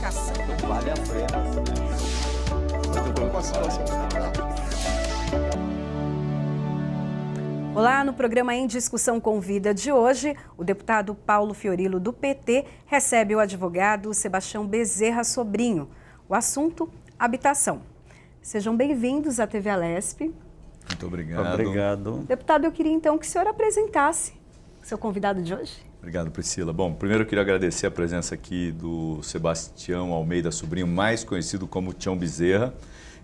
educação. Vale a pena. Olá, no programa Em Discussão com Vida de hoje, o deputado Paulo Fiorilo, do PT, recebe o advogado Sebastião Bezerra Sobrinho. O assunto, habitação. Sejam bem-vindos à TV Alesp. Muito obrigado. Obrigado. Deputado, eu queria então que o senhor apresentasse o seu convidado de hoje. Obrigado, Priscila. Bom, primeiro eu queria agradecer a presença aqui do Sebastião Almeida Sobrinho, mais conhecido como Tião Bezerra.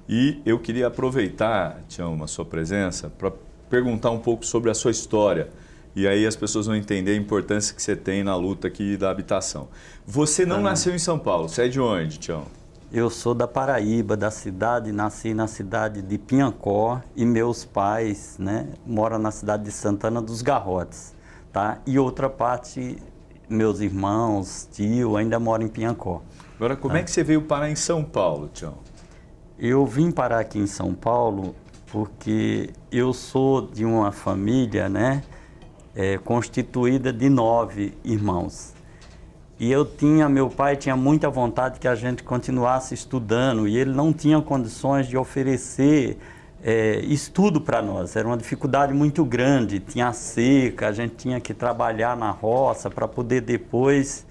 E eu queria aproveitar, Tião, a sua presença, para perguntar um pouco sobre a sua história. E aí as pessoas vão entender a importância que você tem na luta aqui da habitação. Você não nasceu em São Paulo, você é de onde, Tião? Eu sou da Paraíba, nasci na cidade de Piancó e meus pais, moram na cidade de Santana dos Garrotes, tá? E outra parte, meus irmãos, tio, ainda moram em Piancó. Agora, como é que você veio parar em São Paulo, Tião? Eu vim parar aqui em São Paulo porque eu sou de uma família, constituída de 9 irmãos. E meu pai tinha muita vontade que a gente continuasse estudando e ele não tinha condições de oferecer estudo para nós. Era uma dificuldade muito grande, tinha seca, a gente tinha que trabalhar na roça para poder depois,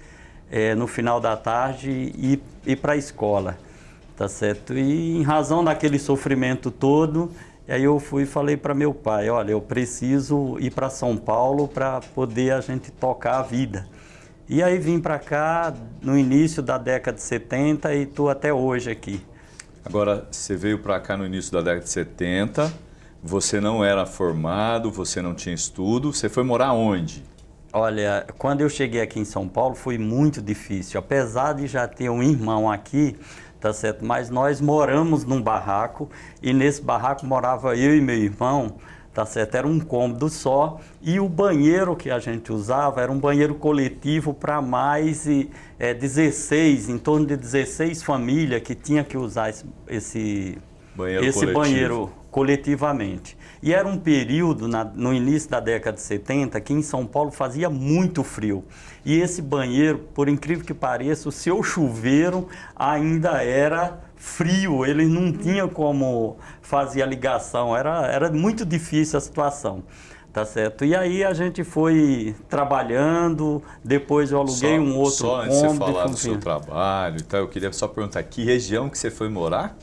no final da tarde, ir para a escola, tá certo? E em razão daquele sofrimento todo, aí eu fui e falei para meu pai, olha, eu preciso ir para São Paulo para poder a gente tocar a vida. E aí vim para cá no início da década de 70 e estou até hoje aqui. Agora, você veio para cá no início da década de 70, você não era formado, você não tinha estudo, você foi morar onde? Olha, quando eu cheguei aqui em São Paulo foi muito difícil, apesar de já ter um irmão aqui, tá certo? Mas nós moramos num barraco e nesse barraco morava eu e meu irmão, tá certo? Era um cômodo só e o banheiro que a gente usava era um banheiro coletivo para mais 16, em torno de 16 famílias que tinha que usar esse banheiro coletivamente. E era um período, no início da década de 70, que em São Paulo fazia muito frio. E esse banheiro, por incrível que pareça, o seu chuveiro ainda era frio, ele não tinha como fazer a ligação, era muito difícil a situação, tá certo? E aí a gente foi trabalhando, depois eu aluguei um outro cômodo. Só antes de você falar do seu trabalho e tal, eu queria só perguntar, que região que você foi morar?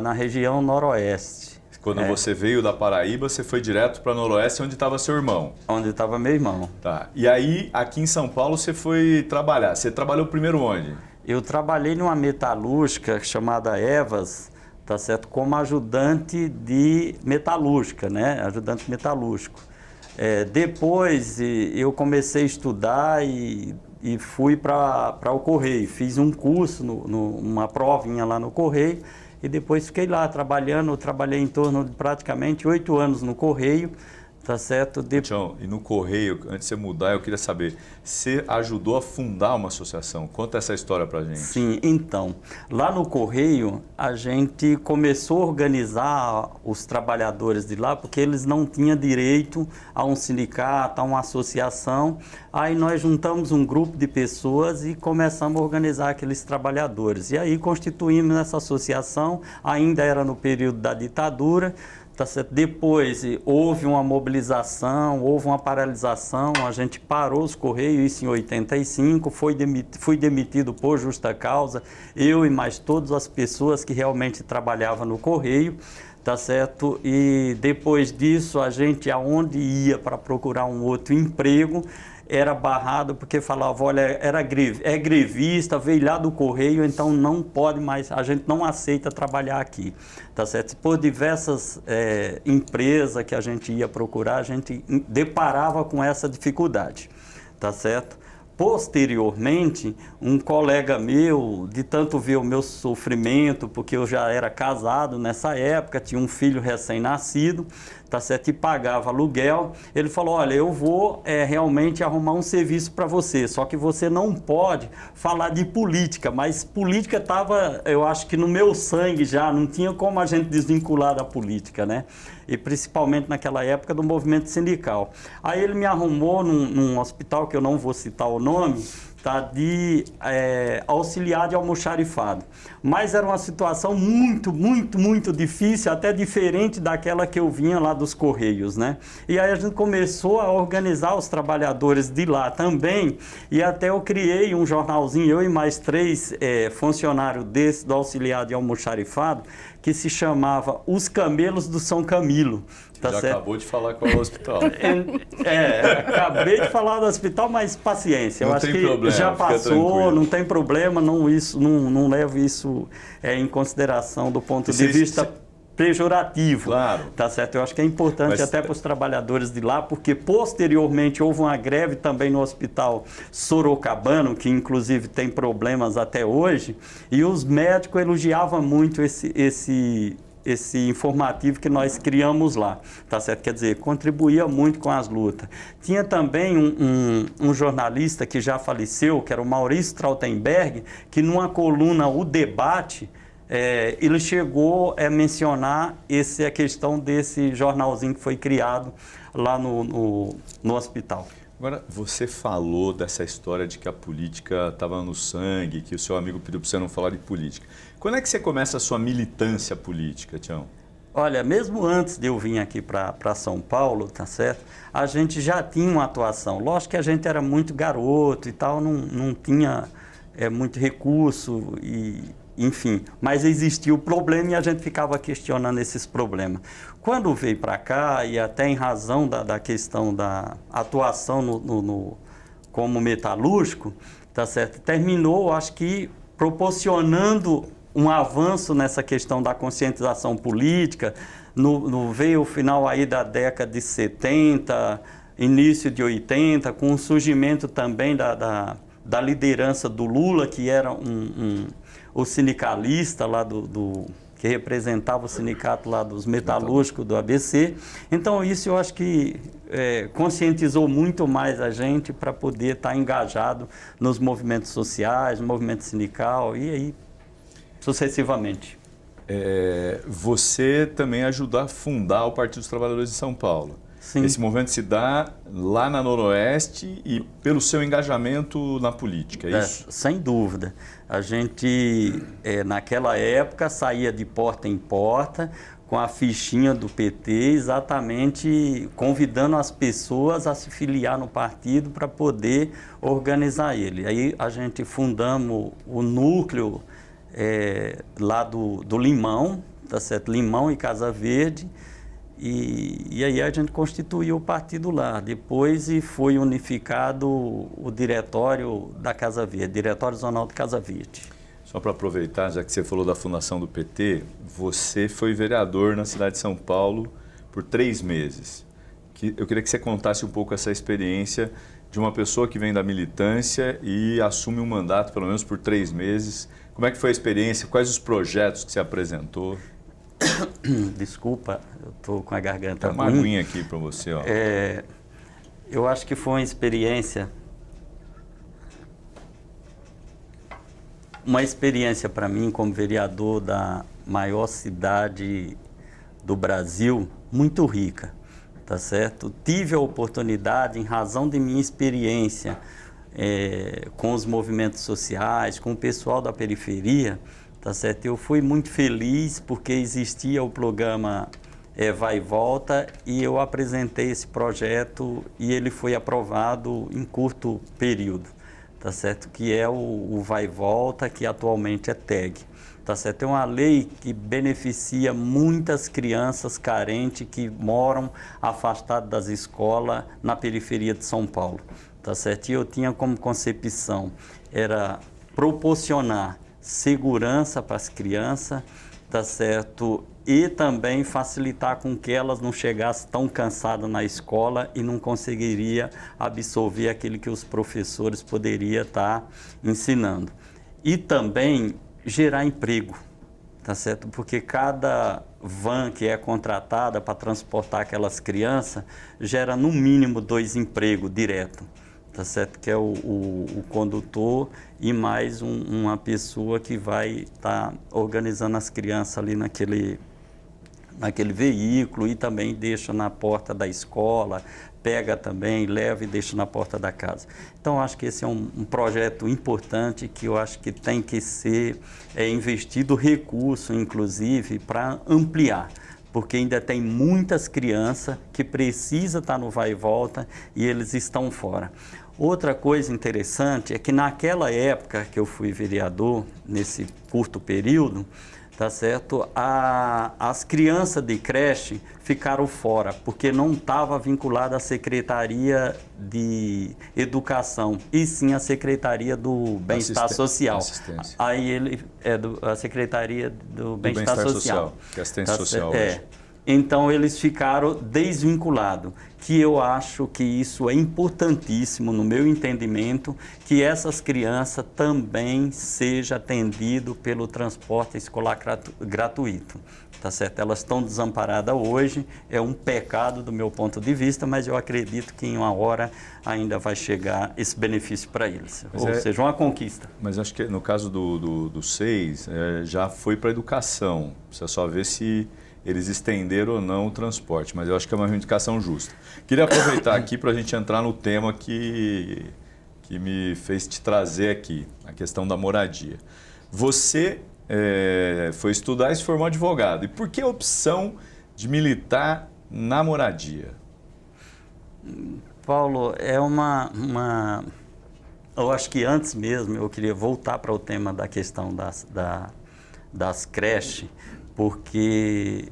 Na região noroeste. Quando você veio da Paraíba, você foi direto para Noroeste, onde estava seu irmão? Onde estava meu irmão. Tá. E aí, aqui em São Paulo, você foi trabalhar. Você trabalhou primeiro onde? Eu trabalhei numa metalúrgica chamada Evas, tá certo? Como ajudante de metalúrgica, Ajudante metalúrgico. Depois eu comecei a estudar e fui para o Correio. Fiz um curso, uma provinha lá no Correio e depois fiquei lá trabalhando. Eu trabalhei em torno de praticamente 8 anos no Correio. Tá certo? Tião, e no Correio, antes de você mudar, eu queria saber, você ajudou a fundar uma associação? Conta essa história pra gente. Sim, então, lá no Correio, a gente começou a organizar os trabalhadores de lá, porque eles não tinham direito a um sindicato, a uma associação. Aí nós juntamos um grupo de pessoas e começamos a organizar aqueles trabalhadores. E aí constituímos essa associação, ainda era no período da ditadura. Tá certo? Depois houve uma mobilização, houve uma paralisação, a gente parou os Correios, isso em 85, fui demitido por justa causa, eu e mais todas as pessoas que realmente trabalhavam no Correio, tá certo? E depois disso, a gente aonde ia para procurar um outro emprego, era barrado porque falava, olha, é grevista, veio lá do Correio, então não pode mais, a gente não aceita trabalhar aqui, tá certo? Por diversas empresas que a gente ia procurar, a gente deparava com essa dificuldade, tá certo? Posteriormente, um colega meu, de tanto ver o meu sofrimento, porque eu já era casado nessa época, tinha um filho recém-nascido, tá certo? E pagava aluguel, ele falou, olha, eu vou realmente arrumar um serviço para você, só que você não pode falar de política, mas política estava, eu acho que no meu sangue já, não tinha como a gente desvincular da política, E principalmente naquela época do movimento sindical. Aí ele me arrumou num hospital, que eu não vou citar o nome, tá, de auxiliar de almoxarifado. Mas era uma situação muito difícil, até diferente daquela que eu vinha lá dos Correios, né? E aí a gente começou a organizar os trabalhadores de lá também, e até eu criei um jornalzinho, eu e mais 3 funcionários do auxiliar de almoxarifado, que se chamava Os Camelos do São Camilo. Tá Já certo? acabou de falar qual é o hospital. Acabei de falar do hospital, mas paciência. Eu acho que problema, já passou, tranquilo. não tem problema, não levo isso em consideração do ponto de vista pejorativo. Claro. Tá certo? Eu acho que é importante até para os trabalhadores de lá, porque posteriormente houve uma greve também no hospital sorocabano, que inclusive tem problemas até hoje, e os médicos elogiavam muito esse informativo que nós criamos lá, tá certo? Quer dizer, contribuía muito com as lutas. Tinha também um jornalista que já faleceu, que era o Maurício Trautenberg, que numa coluna O Debate, ele chegou a mencionar a questão desse jornalzinho que foi criado lá no hospital. Agora, você falou dessa história de que a política estava no sangue, que o seu amigo pediu para você não falar de política. Quando é que você começa a sua militância política, Tião? Olha, mesmo antes de eu vir aqui para São Paulo, tá certo? A gente já tinha uma atuação. Lógico que a gente era muito garoto e tal, não tinha muito recurso, enfim. Mas existia o problema e a gente ficava questionando esses problemas. Quando veio para cá, e até em razão da questão da atuação como metalúrgico, tá certo? Terminou, acho que, proporcionando um avanço nessa questão da conscientização política. Veio o final aí da década de 70, início de 80, com o surgimento também da liderança do Lula, que era o sindicalista lá que representava o sindicato lá dos metalúrgicos do ABC. Então isso eu acho que conscientizou muito mais a gente para poder estar engajado nos movimentos sociais, no movimento sindical e aí sucessivamente. Você também ajudou a fundar o Partido dos Trabalhadores de São Paulo. Sim. Esse movimento se dá lá na Noroeste e pelo seu engajamento na política, é isso? Sem dúvida. A gente, naquela época, saía de porta em porta com a fichinha do PT, exatamente convidando as pessoas a se filiar no partido para poder organizar ele. Aí a gente fundamos o núcleo lá do Limão, tá certo? Limão e Casa Verde, e aí a gente constituiu o partido lá. Depois foi unificado o diretório da Casa Verde, Diretório Zonal de Casa Verde. Só para aproveitar, já que você falou da fundação do PT, você foi vereador na cidade de São Paulo por 3 meses. Eu queria que você contasse um pouco essa experiência de uma pessoa que vem da militância e assume um mandato pelo menos por 3 meses. Como é que foi a experiência? Quais os projetos que você apresentou? Desculpa, eu estou com a garganta ruim. Tem uma aguinha aqui para você. Ó. Eu acho que foi uma experiência para mim como vereador da maior cidade do Brasil, muito rica, tá certo? Tive a oportunidade, em razão de minha experiência com os movimentos sociais, com o pessoal da periferia, tá certo? Eu fui muito feliz porque existia o programa Vai e Volta e eu apresentei esse projeto e ele foi aprovado em curto período, tá certo? Que é o Vai e Volta, que atualmente é TEG, tá certo? É uma lei que beneficia muitas crianças carentes que moram afastadas das escolas na periferia de São Paulo, tá certo? E eu tinha como concepção, era proporcionar segurança para as crianças, tá certo? E também facilitar com que elas não chegassem tão cansadas na escola e não conseguiriam absorver aquilo que os professores poderiam estar ensinando. E também gerar emprego, tá certo? Porque cada van que é contratada para transportar aquelas crianças gera no mínimo 2 empregos diretos, tá certo? Que é o condutor e mais uma pessoa que vai estar organizando as crianças ali naquele veículo e também deixa na porta da escola, pega também, leva e deixa na porta da casa. Então, acho que esse é um projeto importante que eu acho que tem que ser investido recurso, inclusive, para ampliar, porque ainda tem muitas crianças que precisam estar no vai e volta e eles estão fora. Outra coisa interessante é que naquela época que eu fui vereador, nesse curto período, tá certo? As crianças de creche ficaram fora, porque não estava vinculada à Secretaria de Educação, e sim à Secretaria do Bem-Estar Social. Assistência. Aí ele a Secretaria do Bem-Estar Social. Que é assistência social hoje. Então eles ficaram desvinculados, que eu acho que isso é importantíssimo no meu entendimento, que essas crianças também sejam atendidas pelo transporte escolar gratuito, tá certo? Elas estão desamparadas hoje, é um pecado do meu ponto de vista, mas eu acredito que em uma hora ainda vai chegar esse benefício para eles, ou seja, uma conquista. Mas acho que no caso do SEIS, já foi para a educação, precisa só ver se eles estenderam ou não o transporte, mas eu acho que é uma reivindicação justa. Queria aproveitar aqui para a gente entrar no tema que me fez te trazer aqui, a questão da moradia. Você foi estudar e se formou advogado. E por que a opção de militar na moradia? Paulo, eu acho que antes mesmo eu queria voltar para o tema da questão das creches, porque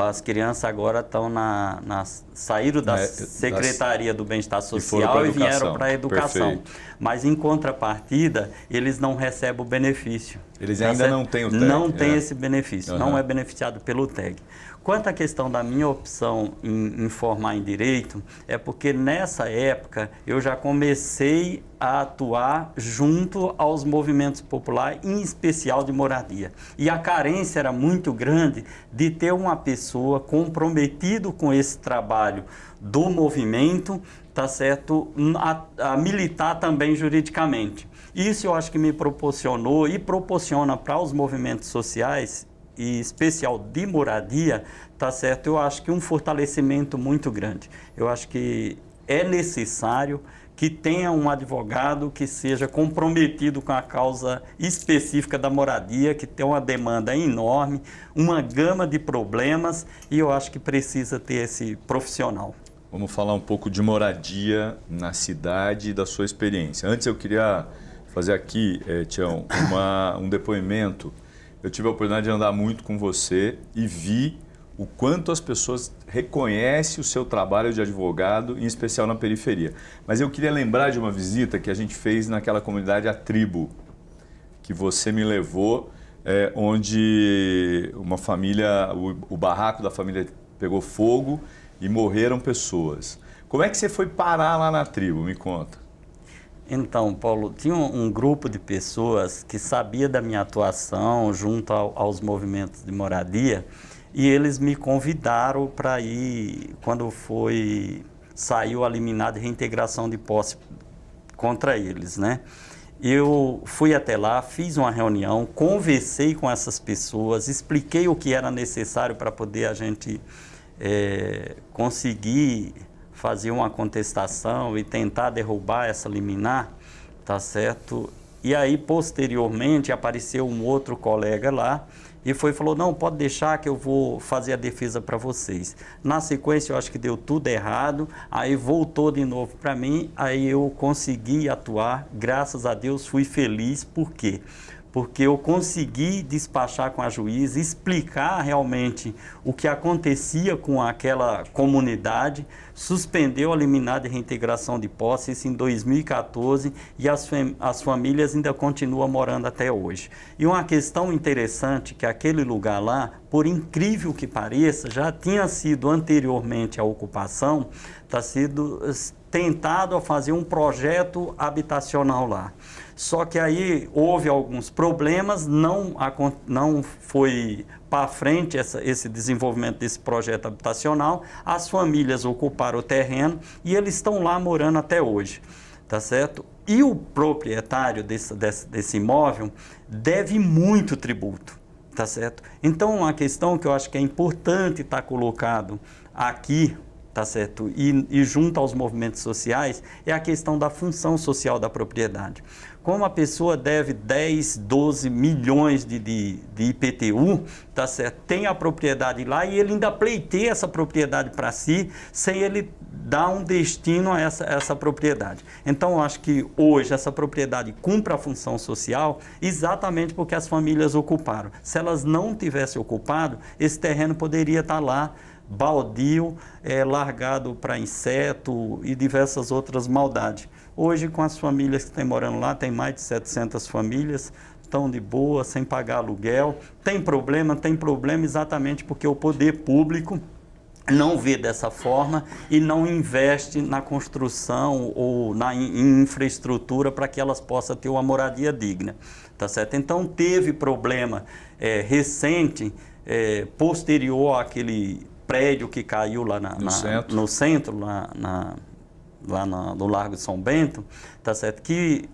as crianças agora estão saíram da Secretaria do Bem-Estar Social e vieram para a educação. Perfeito. Mas, em contrapartida, eles não recebem o benefício. Eles ainda não têm o TEG. Não tem esse benefício, não é beneficiado pelo TEG. Quanto à questão da minha opção em formar em Direito, é porque nessa época eu já comecei a atuar junto aos movimentos populares, em especial de moradia. E a carência era muito grande de ter uma pessoa comprometida com esse trabalho do movimento, tá certo, a militar também juridicamente. Isso eu acho que me proporcionou e proporciona para os movimentos sociais, e especial de moradia, tá certo? Eu acho que um fortalecimento muito grande. Eu acho que é necessário que tenha um advogado que seja comprometido com a causa específica da moradia, que tem uma demanda enorme, uma gama de problemas, e eu acho que precisa ter esse profissional. Vamos falar um pouco de moradia na cidade e da sua experiência. Antes eu queria fazer aqui, Tião, um depoimento. Eu tive a oportunidade de andar muito com você e vi o quanto as pessoas reconhecem o seu trabalho de advogado, em especial na periferia. Mas eu queria lembrar de uma visita que a gente fez naquela comunidade A Tribo, que você me levou, onde uma família, o barraco da família pegou fogo e morreram pessoas. Como é que você foi parar lá na tribo? Me conta. Então, Paulo, tinha um grupo de pessoas que sabia da minha atuação junto aos movimentos de moradia, e eles me convidaram para ir quando saiu a liminar de reintegração de posse contra eles, né? Eu fui até lá, fiz uma reunião, conversei com essas pessoas, expliquei o que era necessário para poder a gente conseguir fazer uma contestação e tentar derrubar essa liminar, tá certo? E aí, posteriormente, apareceu um outro colega lá e falou, não, pode deixar que eu vou fazer a defesa para vocês. Na sequência, eu acho que deu tudo errado, aí voltou de novo para mim, aí eu consegui atuar, graças a Deus, fui feliz. Por quê? Porque eu consegui despachar com a juíza, explicar realmente o que acontecia com aquela comunidade, suspendeu a liminar de reintegração de posse, isso em 2014, e as famílias ainda continuam morando até hoje. E uma questão interessante, que aquele lugar lá, por incrível que pareça, já tinha sido anteriormente à ocupação, está sendo tentado a fazer um projeto habitacional lá. Só que aí houve alguns problemas, não foi para frente esse desenvolvimento desse projeto habitacional, as famílias ocuparam o terreno e eles estão lá morando até hoje, tá certo? E o proprietário desse imóvel deve muito tributo, tá certo? Então, uma questão que eu acho que é importante estar colocado aqui, tá certo? E junto aos movimentos sociais, é a questão da função social da propriedade. Como a pessoa deve 10, 12 milhões de IPTU, tá certo? Tem a propriedade lá e ele ainda pleiteia essa propriedade para si, sem ele dar um destino a essa propriedade. Então, eu acho que hoje essa propriedade cumpre a função social exatamente porque as famílias ocuparam. Se elas não tivessem ocupado, esse terreno poderia estar lá, baldio, largado para inseto e diversas outras maldades. Hoje, com as famílias que estão morando lá, tem mais de 700 famílias, estão de boa, sem pagar aluguel. Tem problema exatamente porque o poder público não vê dessa forma e não investe na construção ou em infraestrutura para que elas possam ter uma moradia digna, tá certo? Então, teve problema recente, posterior àquele prédio que caiu lá no centro, lá no Largo de São Bento, tá certo? Que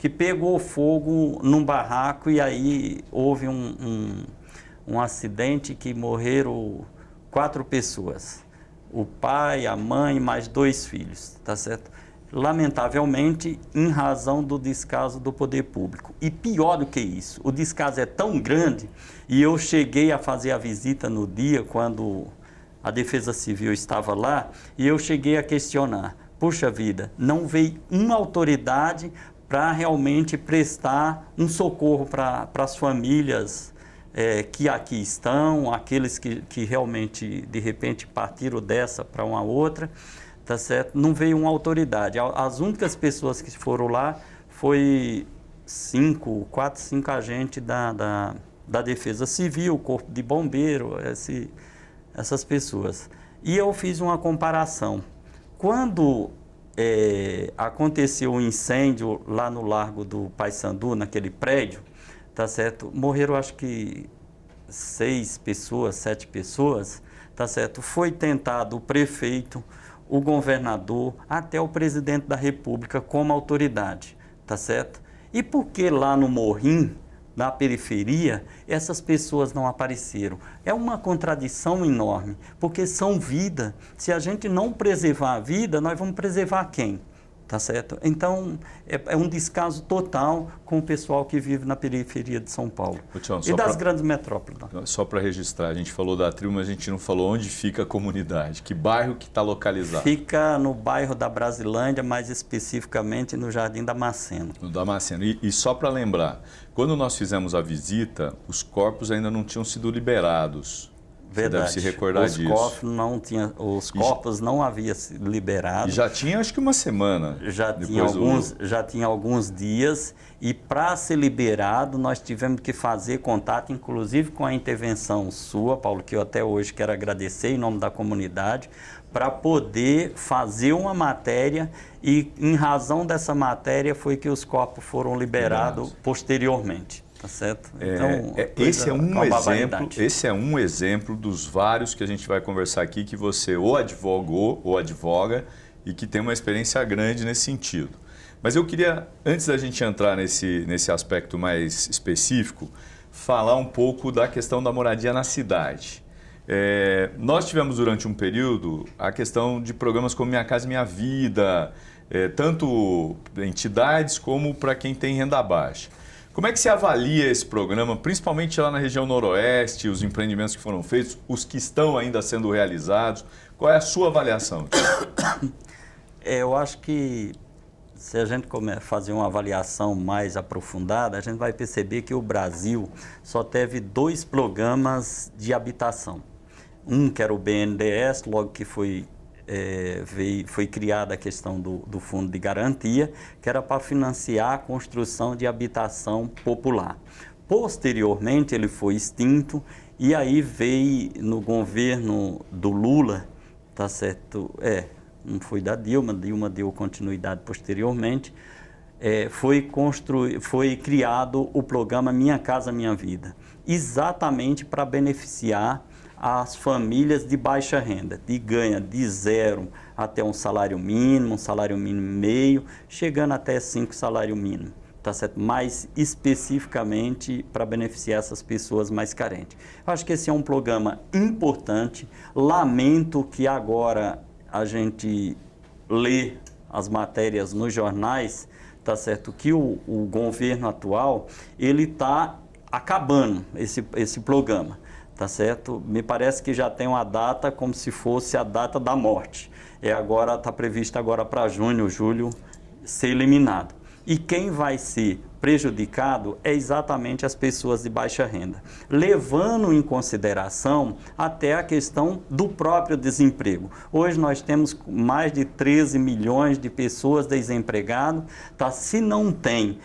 pegou fogo num barraco e aí houve um acidente que morreram 4 pessoas. O pai, a mãe, mais 2 filhos, tá certo? Lamentavelmente, em razão do descaso do poder público. E pior do que isso, o descaso é tão grande, e eu cheguei a fazer a visita no dia quando a Defesa Civil estava lá, e eu cheguei a questionar, puxa vida, não veio uma autoridade para realmente prestar um socorro para as famílias que aqui estão, aqueles que realmente, de repente, partiram dessa para uma outra, tá certo? Não veio uma autoridade. As únicas pessoas que foram lá foi 4, 5 agentes da Defesa Civil, Corpo de Bombeiro, essas pessoas. E eu fiz uma comparação. Quando aconteceu um incêndio lá no Largo do Paissandu, naquele prédio, tá certo? Morreram, acho que 6 pessoas, 7 pessoas, tá certo? Foi tentado o prefeito, o governador, até o presidente da República como autoridade, tá certo? E por que lá no Morrinho, na periferia, essas pessoas não apareceram? É uma contradição enorme, porque são vida. Se a gente não preservar a vida, nós vamos preservar quem? Tá certo? Então, é um descaso total com o pessoal que vive na periferia de São Paulo e das grandes metrópoles. Só para registrar, a gente falou da tribo, mas a gente não falou onde fica a comunidade. Que bairro que está localizado? Fica no bairro da Brasilândia, mais especificamente no Jardim Damasceno. No Damasceno. E só para lembrar, quando nós fizemos a visita, os corpos ainda não tinham sido liberados. Verdade. Você deve se recordar disso. Os corpos não haviam sido liberados. E já tinha, acho que uma semana. Já tinha alguns dias. E para ser liberado, nós tivemos que fazer contato, inclusive com a intervenção sua, Paulo, que eu até hoje quero agradecer em nome da comunidade, para poder fazer uma matéria. E em razão dessa matéria foi que os corpos foram liberados posteriormente. Tá certo? Então, esse é um exemplo dos vários que a gente vai conversar aqui, que você ou advogou ou advoga e que tem uma experiência grande nesse sentido. Mas eu queria, antes da gente entrar nesse aspecto mais específico, falar um pouco da questão da moradia na cidade. Nós tivemos durante um período a questão de programas como Minha Casa Minha Vida, tanto entidades como para quem tem renda baixa. Como é que você avalia esse programa, principalmente lá na região noroeste, os empreendimentos que foram feitos, os que estão ainda sendo realizados? Qual é a sua avaliação? Eu acho que se a gente fazer uma avaliação mais aprofundada, a gente vai perceber que o Brasil só teve 2 programas de habitação. Um que era o BNDES, logo que foi criada a questão do fundo de garantia, que era para financiar a construção de habitação popular. Posteriormente, ele foi extinto e aí veio no governo do Lula, tá certo? Não foi da Dilma deu continuidade posteriormente, foi criado o programa Minha Casa Minha Vida, exatamente para beneficiar as famílias de baixa renda, que ganha de 0 até um salário mínimo e meio, chegando até 5 salário mínimo, tá certo? Mais especificamente para beneficiar essas pessoas mais carentes. Eu acho que esse é um programa importante. Lamento que agora a gente lê as matérias nos jornais, tá certo? Que o governo atual, ele está acabando esse programa, tá certo? Me parece que já tem uma data como se fosse a data da morte. Está prevista agora para junho, julho, ser eliminado. E quem vai ser prejudicado é exatamente as pessoas de baixa renda, levando em consideração até a questão do próprio desemprego. Hoje nós temos mais de 13 milhões de pessoas desempregadas, tá? Se não tem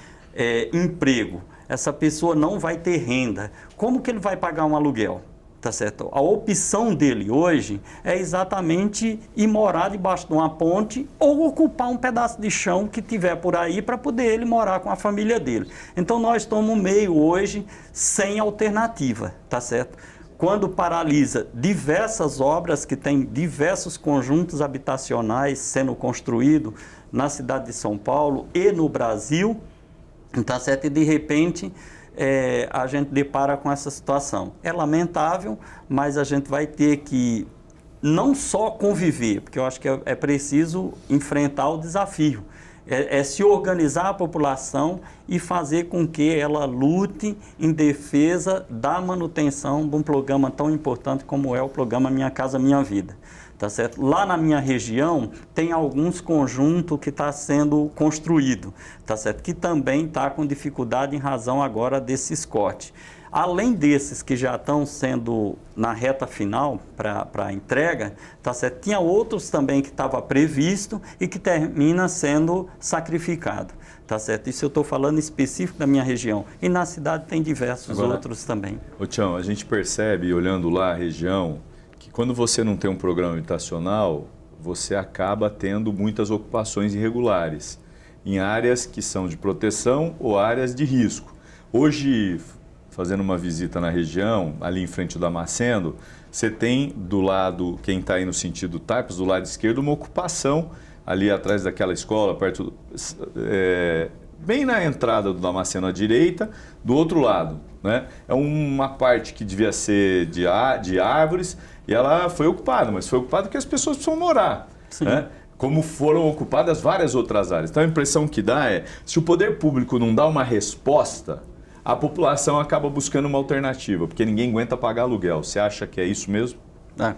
emprego, essa pessoa não vai ter renda. Como que ele vai pagar um aluguel? Tá certo? A opção dele hoje é exatamente ir morar debaixo de uma ponte ou ocupar um pedaço de chão que tiver por aí para poder ele morar com a família dele. Então nós estamos meio hoje sem alternativa, tá certo? Quando paralisa diversas obras que tem diversos conjuntos habitacionais sendo construídos na cidade de São Paulo e no Brasil, tá certo? E de repente a gente depara com essa situação. É lamentável, mas a gente vai ter que não só conviver, porque eu acho que é preciso enfrentar o desafio, se organizar a população e fazer com que ela lute em defesa da manutenção de um programa tão importante como é o programa Minha Casa Minha Vida. Tá certo? Lá na minha região tem alguns conjuntos que está sendo construído, tá certo? Que também está com dificuldade em razão agora desses cortes. Além desses que já estão sendo na reta final para a entrega, tá certo? Tinha outros também que estava previsto e que termina sendo sacrificado, tá certo? Isso eu estou falando específico da minha região. E na cidade tem diversos outros também. Ô Tião, a gente percebe, olhando lá a região, que quando você não tem um programa habitacional, você acaba tendo muitas ocupações irregulares em áreas que são de proteção ou áreas de risco. Hoje, fazendo uma visita na região, ali em frente ao Damasceno, você tem do lado, quem está aí no sentido Tapes, do lado esquerdo, uma ocupação ali atrás daquela escola, perto, bem na entrada do Damasceno à direita, do outro lado, né? É uma parte que devia ser de árvores e ela foi ocupada, mas foi ocupada porque as pessoas precisam morar, né? Como foram ocupadas várias outras áreas. Então a impressão que dá é, se o poder público não dá uma resposta, a população acaba buscando uma alternativa, porque ninguém aguenta pagar aluguel. Você acha que é isso mesmo?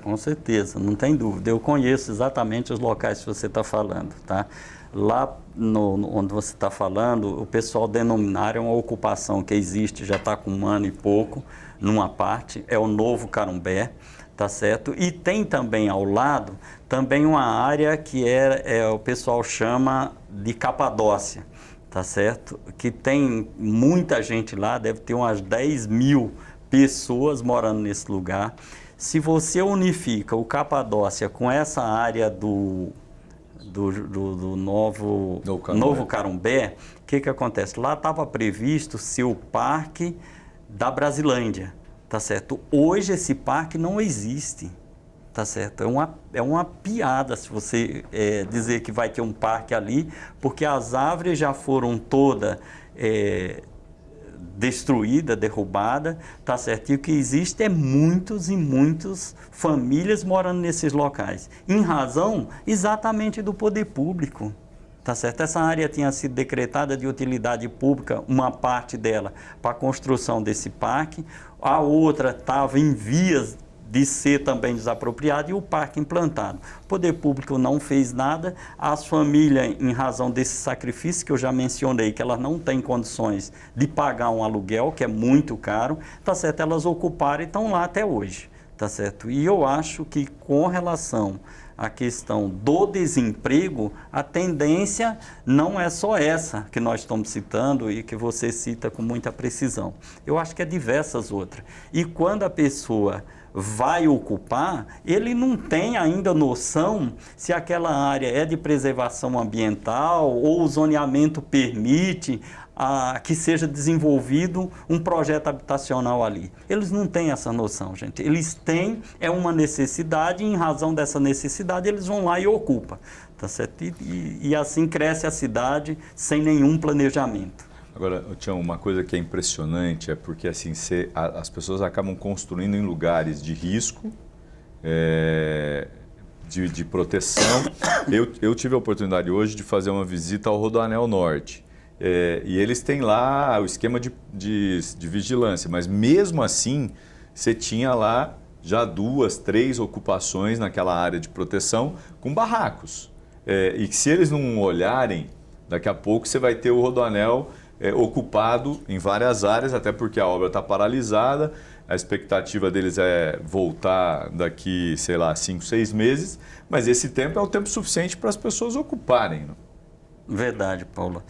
Com certeza, não tem dúvida. Eu conheço exatamente os locais que você está falando, tá? Lá onde você está falando, o pessoal denominaram uma ocupação que existe, já está com 1 ano e pouco, numa parte, é o Novo Carumbé, tá certo? E tem também ao lado, também uma área que o pessoal chama de Capadócia, tá certo? Que tem muita gente lá, deve ter umas 10 mil pessoas morando nesse lugar. Se você unifica o Capadócia com essa área do Novo Carumbé, o que acontece? Lá estava previsto ser o Parque da Brasilândia, tá certo? Hoje esse parque não existe, tá certo? É uma piada se você dizer que vai ter um parque ali, porque as árvores já foram todas destruída, derrubada, tá certo? E o que existe é muitos e muitas famílias morando nesses locais, em razão exatamente do poder público, tá certo? Essa área tinha sido decretada de utilidade pública, uma parte dela para a construção desse parque, a outra estava em vias de ser também desapropriado e o parque implantado. O poder público não fez nada, as famílias, em razão desse sacrifício que eu já mencionei, que elas não têm condições de pagar um aluguel, que é muito caro, tá certo? Elas ocuparam e estão lá até hoje, tá certo? E eu acho que com relação à questão do desemprego, a tendência não é só essa que nós estamos citando e que você cita com muita precisão. Eu acho que é diversas outras. E quando a pessoa vai ocupar, ele não tem ainda noção se aquela área é de preservação ambiental ou o zoneamento permite que seja desenvolvido um projeto habitacional ali. Eles não têm essa noção, gente. Eles têm uma necessidade e em razão dessa necessidade eles vão lá e ocupam, tá certo? E assim cresce a cidade sem nenhum planejamento. Agora, Tião, uma coisa que é impressionante é porque assim, as pessoas acabam construindo em lugares de risco, de proteção. Eu tive a oportunidade hoje de fazer uma visita ao Rodoanel Norte. E eles têm lá o esquema de vigilância, mas mesmo assim, você tinha lá já 2, 3 ocupações naquela área de proteção com barracos. E se eles não olharem, daqui a pouco você vai ter o Rodoanel ocupado em várias áreas, até porque a obra está paralisada. A expectativa deles é voltar daqui, sei lá, 5, 6 meses, mas esse tempo é o tempo suficiente para as pessoas ocuparem. Né? Verdade, Paulo.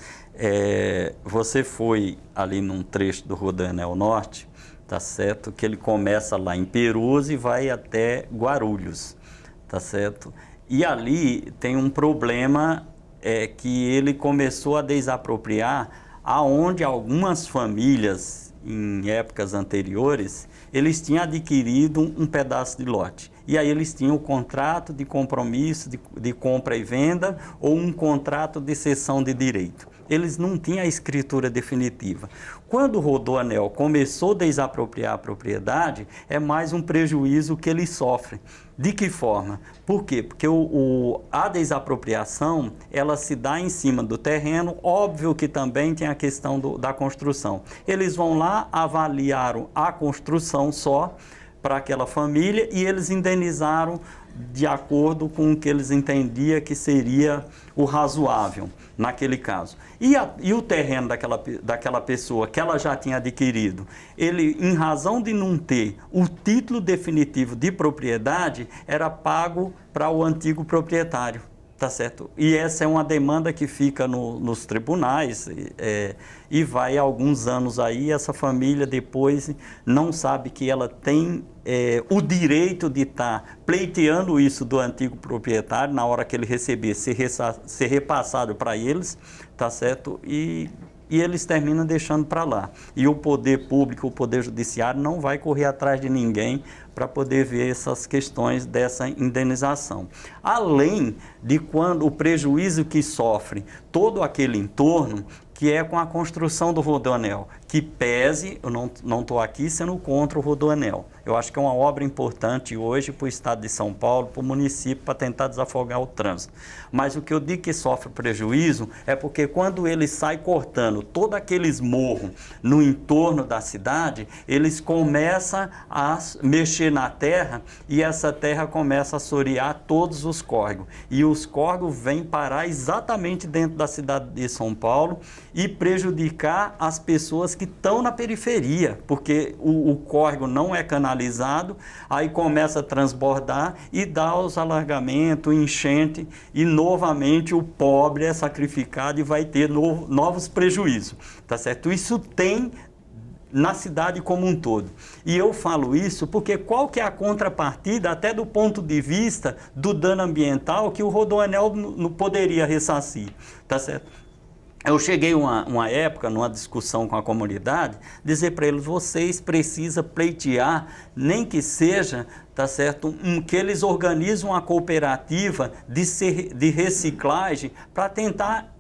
Você foi ali num trecho do Rodoanel Norte, tá certo? Que ele começa lá em Perus e vai até Guarulhos, tá certo? E ali tem um problema que ele começou a desapropriar, aonde algumas famílias, em épocas anteriores, eles tinham adquirido um pedaço de lote. E aí eles tinham um contrato de compromisso, de compra e venda, ou um contrato de cessão de direito. Eles não tinham a escritura definitiva. Quando o Rodoanel começou a desapropriar a propriedade, é mais um prejuízo que ele sofre. De que forma? Por quê? Porque a desapropriação, ela se dá em cima do terreno, óbvio que também tem a questão da construção. Eles vão lá, avaliaram a construção só para aquela família e eles indenizaram de acordo com o que eles entendiam que seria o razoável naquele caso. E o terreno daquela pessoa que ela já tinha adquirido, ele, em razão de não ter o título definitivo de propriedade, era pago para o antigo proprietário. Tá certo? E essa é uma demanda que fica nos tribunais e vai há alguns anos aí, essa família depois não sabe que ela tem o direito de estar pleiteando isso do antigo proprietário na hora que ele receber, ser repassado para eles, tá certo? E eles terminam deixando para lá. E o poder público, o poder judiciário não vai correr atrás de ninguém para poder ver essas questões dessa indenização. Além de quando o prejuízo que sofre todo aquele entorno, que é com a construção do Rodoanel, que pese, eu não estou aqui sendo contra o Rodoanel. Eu acho que é uma obra importante hoje para o Estado de São Paulo, para o município, para tentar desafogar o trânsito. Mas o que eu digo que sofre prejuízo é porque quando ele sai cortando todos aqueles morros no entorno da cidade, eles começam a mexer na terra e essa terra começa a assorear todos os córregos. E os córregos vêm parar exatamente dentro da cidade de São Paulo e prejudicar as pessoas que estão na periferia, porque o córrego não é canalizado, aí começa a transbordar e dá os alargamentos, enchente, e novamente o pobre é sacrificado e vai ter novos prejuízos, tá certo? Isso tem na cidade como um todo. E eu falo isso porque qual que é a contrapartida, até do ponto de vista do dano ambiental, que o Rodoanel não poderia ressarcir, tá certo? Eu cheguei uma época, numa discussão com a comunidade, dizer para eles, vocês precisam pleitear, nem que seja, tá certo, que eles organizam uma cooperativa de reciclagem para tentar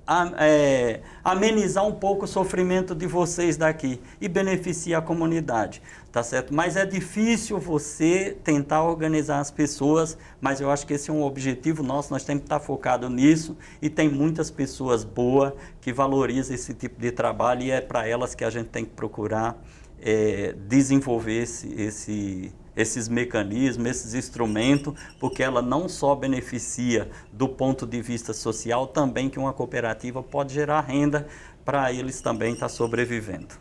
amenizar um pouco o sofrimento de vocês daqui e beneficiar a comunidade, tá certo? Mas é difícil você tentar organizar as pessoas, mas eu acho que esse é um objetivo nosso, nós temos que estar focados nisso e tem muitas pessoas boas que valorizam esse tipo de trabalho e é para elas que a gente tem que procurar desenvolver esses mecanismos, esses instrumentos, porque ela não só beneficia do ponto de vista social, também que uma cooperativa pode gerar renda para eles também estar sobrevivendo.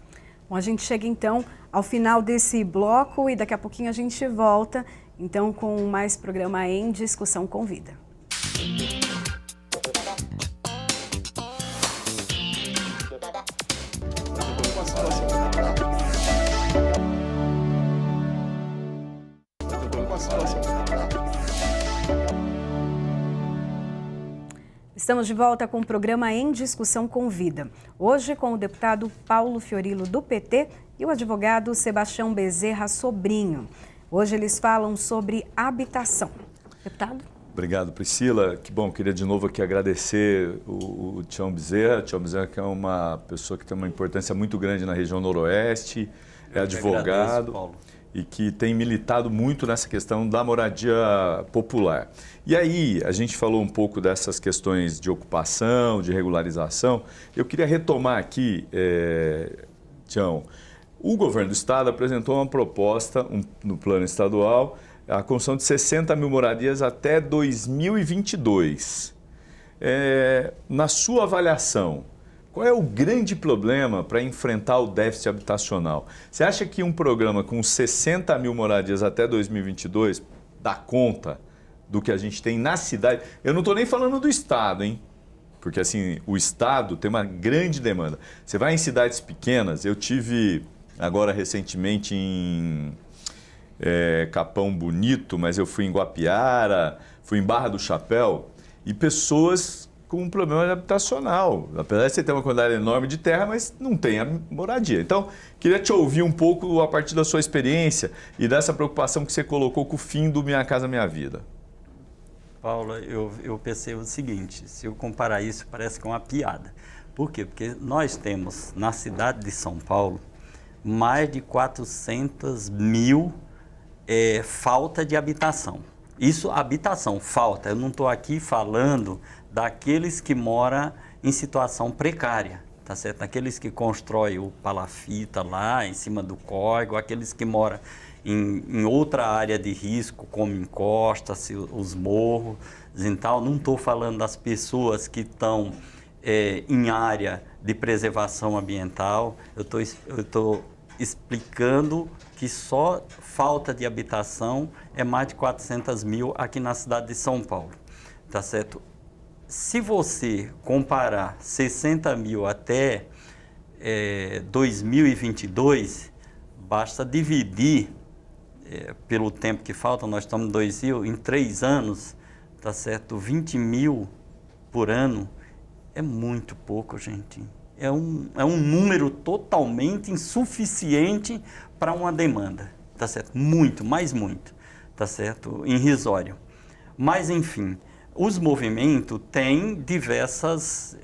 Bom, a gente chega então ao final desse bloco e daqui a pouquinho a gente volta então com mais programa Em Discussão com Vida. Estamos de volta com o programa Em Discussão com Vida. Hoje com o deputado Paulo Fiorilo, do PT, e o advogado Sebastião Bezerra Sobrinho. Hoje eles falam sobre habitação. Deputado? Obrigado, Priscila. Que bom, queria de novo aqui agradecer o Tião Bezerra. Tião Bezerra, que é uma pessoa que tem uma importância muito grande na região noroeste, é advogado. Paulo. E que tem militado muito nessa questão da moradia popular. E aí, a gente falou um pouco dessas questões de ocupação, de regularização. Eu queria retomar aqui, Tião, o governo do estado apresentou uma proposta no plano estadual, a construção de 60 mil moradias até 2022. Na sua avaliação, qual é o grande problema para enfrentar o déficit habitacional? Você acha que um programa com 60 mil moradias até 2022 dá conta do que a gente tem na cidade? Eu não estou nem falando do estado, hein? Porque assim, o estado tem uma grande demanda. Você vai em cidades pequenas, eu tive agora recentemente em Capão Bonito, mas eu fui em Guapiara, fui em Barra do Chapéu, e pessoas com um problema habitacional. Apesar de você ter uma quantidade enorme de terra, mas não tem a moradia. Então, queria te ouvir um pouco a partir da sua experiência e dessa preocupação que você colocou com o fim do Minha Casa Minha Vida. Paulo, eu pensei o seguinte, se eu comparar isso, parece que é uma piada. Por quê? Porque nós temos, na cidade de São Paulo, mais de 400 mil falta de habitação. Isso, habitação, falta. Eu não estou aqui falando daqueles que moram em situação precária, tá certo? Aqueles que constroem o palafita lá em cima do córrego, aqueles que moram em outra área de risco, como encosta, os morros e tal. Não estou falando das pessoas que estão em área de preservação ambiental. Eu estou explicando que só falta de habitação é mais de 400 mil aqui na cidade de São Paulo, tá certo? Se você comparar 60 mil até 2022, basta dividir pelo tempo que falta, nós estamos em 2000, em 3 anos, tá certo? 20 mil por ano é muito pouco, gente. É um número totalmente insuficiente para uma demanda, tá certo? Muito, mais muito, tá certo? Irrisório. Mas, enfim, os movimentos têm diversas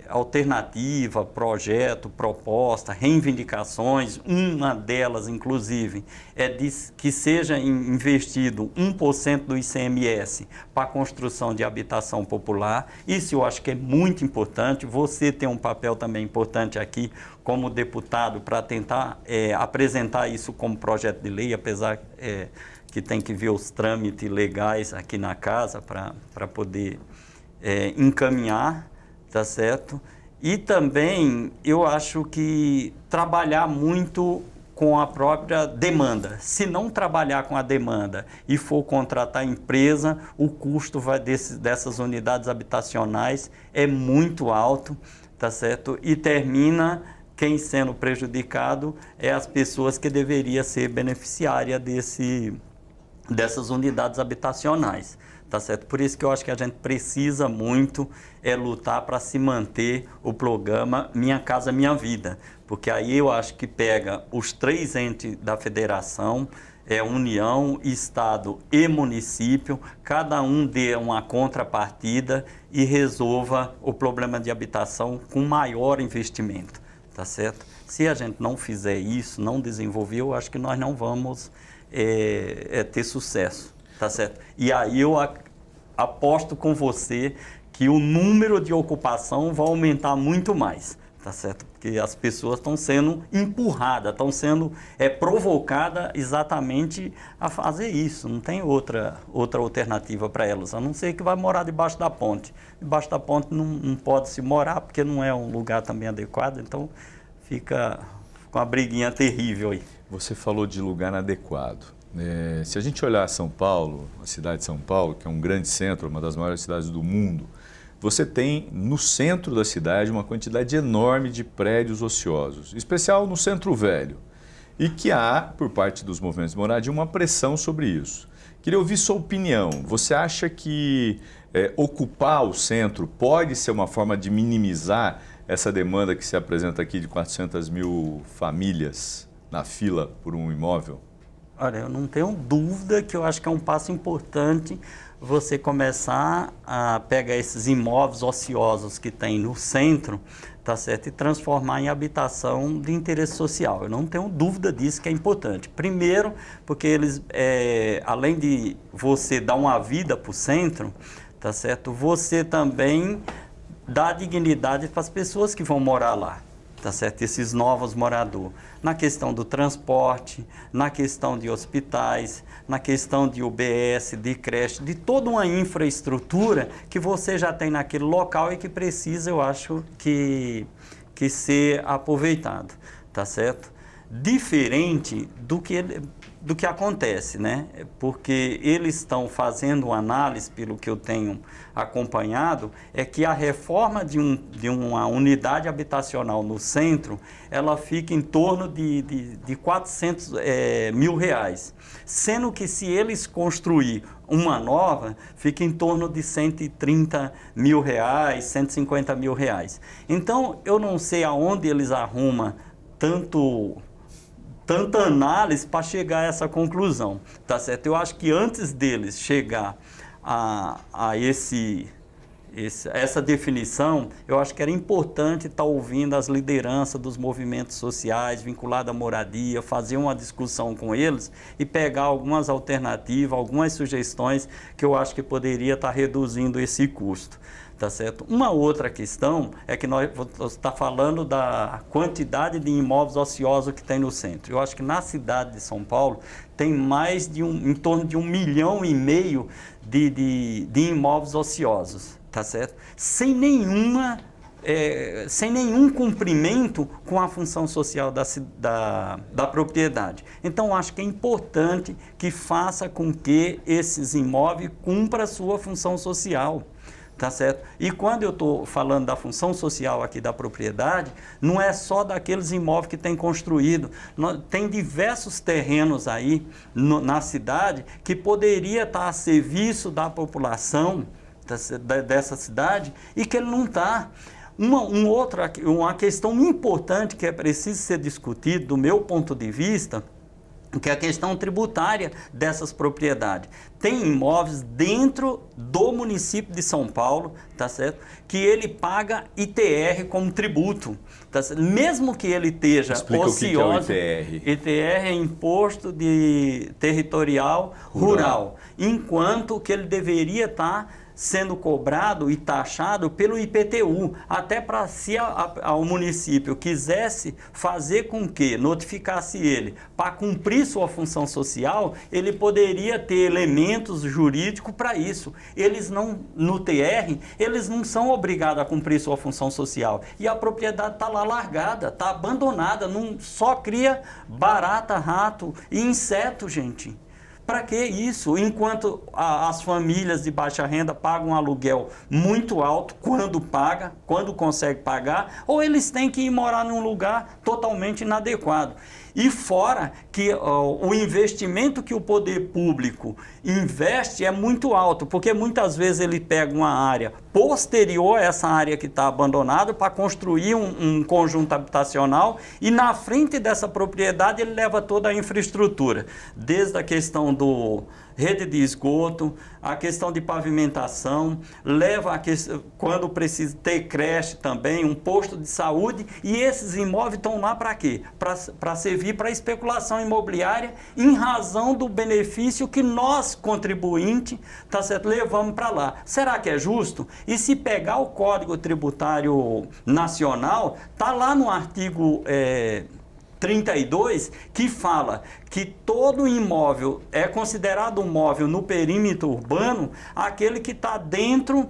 alternativas, projetos, propostas, reivindicações. Uma delas, inclusive, é que seja investido 1% do ICMS para a construção de habitação popular. Isso eu acho que é muito importante. Você tem um papel também importante aqui como deputado para tentar apresentar isso como projeto de lei, apesar que tem que ver os trâmites legais aqui na casa para poder encaminhar, tá certo? E também eu acho que trabalhar muito com a própria demanda. Se não trabalhar com a demanda e for contratar empresa, o custo dessas unidades habitacionais é muito alto, tá certo? E termina quem sendo prejudicado é as pessoas que deveriam ser beneficiárias dessas unidades habitacionais, tá certo? Por isso que eu acho que a gente precisa muito lutar para se manter o programa Minha Casa Minha Vida, porque aí eu acho que pega os 3 entes da federação, União, Estado e município, cada um dê uma contrapartida e resolva o problema de habitação com maior investimento, tá certo? Se a gente não fizer isso, não desenvolver, eu acho que nós não vamos ter sucesso, tá certo? E aí eu aposto com você que o número de ocupação vai aumentar muito mais, tá certo? Porque as pessoas estão sendo empurradas, estão sendo provocadas exatamente a fazer isso. Não tem outra alternativa para elas, a não ser que vai morar debaixo da ponte. Debaixo da ponte não pode se morar, porque não é um lugar também adequado, então fica com uma briguinha terrível aí. Você falou de lugar inadequado. Se a gente olhar São Paulo, a cidade de São Paulo, que é um grande centro, uma das maiores cidades do mundo, você tem no centro da cidade uma quantidade enorme de prédios ociosos, em especial no Centro Velho, e que há, por parte dos movimentos de moradia, uma pressão sobre isso. Queria ouvir sua opinião. Você acha que ocupar o centro pode ser uma forma de minimizar essa demanda que se apresenta aqui de 400 mil famílias na fila por um imóvel? Olha, eu não tenho dúvida que eu acho que é um passo importante você começar a pegar esses imóveis ociosos que tem no centro, tá certo? E transformar em habitação de interesse social. Eu não tenho dúvida disso, que é importante. Primeiro, porque eles, além de você dar uma vida para o centro, tá certo? Você também dá dignidade para as pessoas que vão morar lá. Tá certo? Esses novos moradores, na questão do transporte, na questão de hospitais, na questão de UBS, de creche, de toda uma infraestrutura que você já tem naquele local e que precisa, eu acho, que ser aproveitado, tá certo? Diferente do que acontece, né? Porque eles estão fazendo uma análise, pelo que eu tenho acompanhado, é que a reforma de uma unidade habitacional no centro, ela fica em torno de 400 mil reais. Sendo que se eles construir uma nova, fica em torno de 130 mil reais, 150 mil reais. Então, eu não sei aonde eles arrumam tanta análise para chegar a essa conclusão, tá certo? Eu acho que antes deles chegar a essa definição, eu acho que era importante estar ouvindo as lideranças dos movimentos sociais vinculados à moradia, fazer uma discussão com eles e pegar algumas alternativas, algumas sugestões que eu acho que poderia estar reduzindo esse custo. Tá certo? Uma outra questão é que nós está falando da quantidade de imóveis ociosos que tem no centro. Eu acho que na cidade de São Paulo tem mais de em torno de 1,5 milhão de imóveis ociosos, tá certo? Sem nenhum cumprimento com a função social da propriedade. Então, acho que é importante que faça com que esses imóveis cumpram a sua função social. Tá certo? E quando eu estou falando da função social aqui da propriedade, não é só daqueles imóveis que tem construído. Tem diversos terrenos aí na cidade que poderia estar a serviço da população dessa cidade e que ele não está. Uma questão importante que é preciso ser discutida, do meu ponto de vista, que é a questão tributária dessas propriedades. Tem imóveis dentro do município de São Paulo, tá certo? Que ele paga ITR como tributo, tá certo? Mesmo que ele esteja ocioso. O que é o ITR? ITR é Imposto Territorial Rural, enquanto que ele deveria estar sendo cobrado e taxado pelo IPTU, até para se o município quisesse fazer com que notificasse ele para cumprir sua função social, ele poderia ter elementos jurídicos para isso. Eles não, no TR, eles não são obrigados a cumprir sua função social. E a propriedade está lá largada, está abandonada, não, só cria barata, rato e inseto, gente. Para que isso? Enquanto as famílias de baixa renda pagam um aluguel muito alto, quando consegue pagar, ou eles têm que ir morar num lugar totalmente inadequado. E fora que o investimento que o poder público investe é muito alto, porque muitas vezes ele pega uma área posterior a essa área que está abandonada para construir um conjunto habitacional e na frente dessa propriedade ele leva toda a infraestrutura, desde a questão do rede de esgoto, a questão de pavimentação, quando precisa ter creche também, um posto de saúde, e esses imóveis estão lá para quê? Para servir para especulação imobiliária em razão do benefício que nós, contribuintes, tá certo, levamos para lá. Será que é justo? E se pegar o Código Tributário Nacional, tá lá no artigo 32, que fala que todo imóvel é considerado um imóvel no perímetro urbano, aquele que está dentro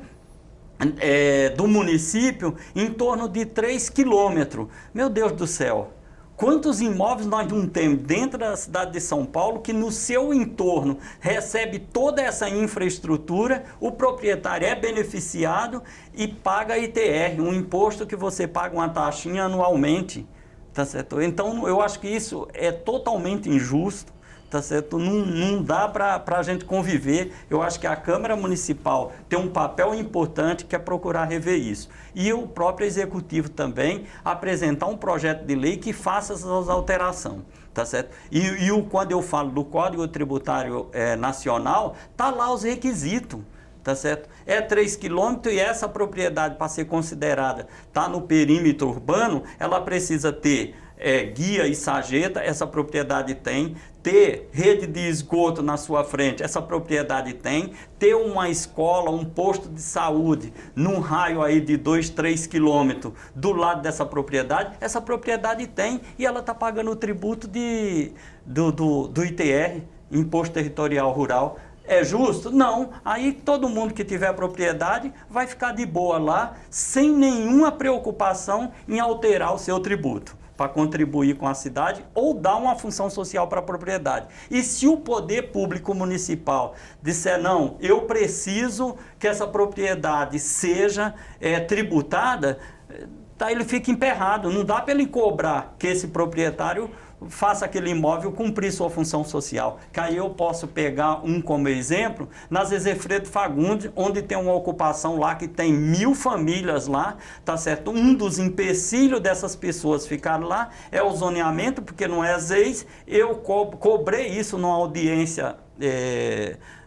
do município, em torno de 3 quilômetros. Meu Deus do céu! Quantos imóveis nós não temos dentro da cidade de São Paulo que no seu entorno recebe toda essa infraestrutura, o proprietário é beneficiado e paga ITR, um imposto que você paga uma taxinha anualmente. Tá certo? Então, eu acho que isso é totalmente injusto, tá certo? Não dá para a gente conviver. Eu acho que a Câmara Municipal tem um papel importante que é procurar rever isso. E o próprio Executivo também apresentar um projeto de lei que faça essas alterações. Tá certo? Quando eu falo do Código Tributário Nacional, tá lá os requisitos. Tá certo? É 3 quilômetros e essa propriedade, para ser considerada, está no perímetro urbano, ela precisa ter guia e sarjeta, essa propriedade tem, ter rede de esgoto na sua frente, essa propriedade tem, ter uma escola, um posto de saúde num raio aí de 2, 3 quilômetros do lado dessa propriedade, essa propriedade tem e ela está pagando o tributo do ITR, Imposto Territorial Rural. É justo? Não. Aí todo mundo que tiver propriedade vai ficar de boa lá, sem nenhuma preocupação em alterar o seu tributo, para contribuir com a cidade ou dar uma função social para a propriedade. E se o poder público municipal disser, não, eu preciso que essa propriedade seja tributada, tá, ele fica emperrado. Não dá para ele cobrar que esse proprietário faça aquele imóvel cumprir sua função social. Que aí eu posso pegar como exemplo, na Zezé Fredo Fagundes, onde tem uma ocupação lá que tem 1000 famílias lá, tá certo? Um dos empecilhos dessas pessoas ficarem lá é o zoneamento, porque não é ZEIS. Eu cobrei isso numa audiência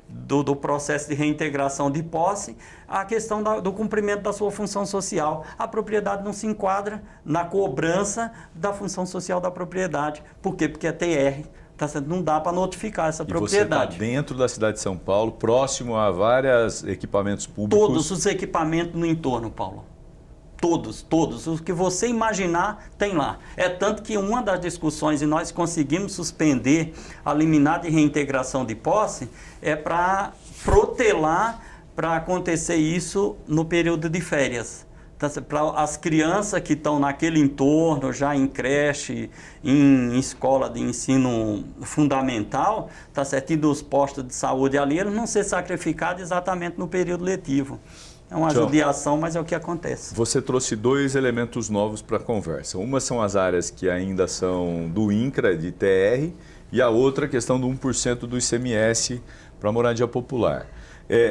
do processo de reintegração de posse, a questão do cumprimento da sua função social. A propriedade não se enquadra na cobrança da função social da propriedade. Por quê? Porque é TR. Tá certo? Não dá para notificar essa propriedade. E você está dentro da cidade de São Paulo, próximo a vários equipamentos públicos? Todos os equipamentos no entorno, Paulo. Todos. O que você imaginar tem lá. É tanto que uma das discussões, e nós conseguimos suspender a liminar de reintegração de posse, é para protelar para acontecer isso no período de férias. Para as crianças que estão naquele entorno, já em creche, em escola de ensino fundamental, tá certo? E dos postos de saúde ali, eles não ser sacrificados exatamente no período letivo. É uma judiação, mas é o que acontece. Você trouxe 2 elementos novos para a conversa. Uma são as áreas que ainda são do INCRA, de TR, e a outra a questão do 1% do ICMS para a moradia popular.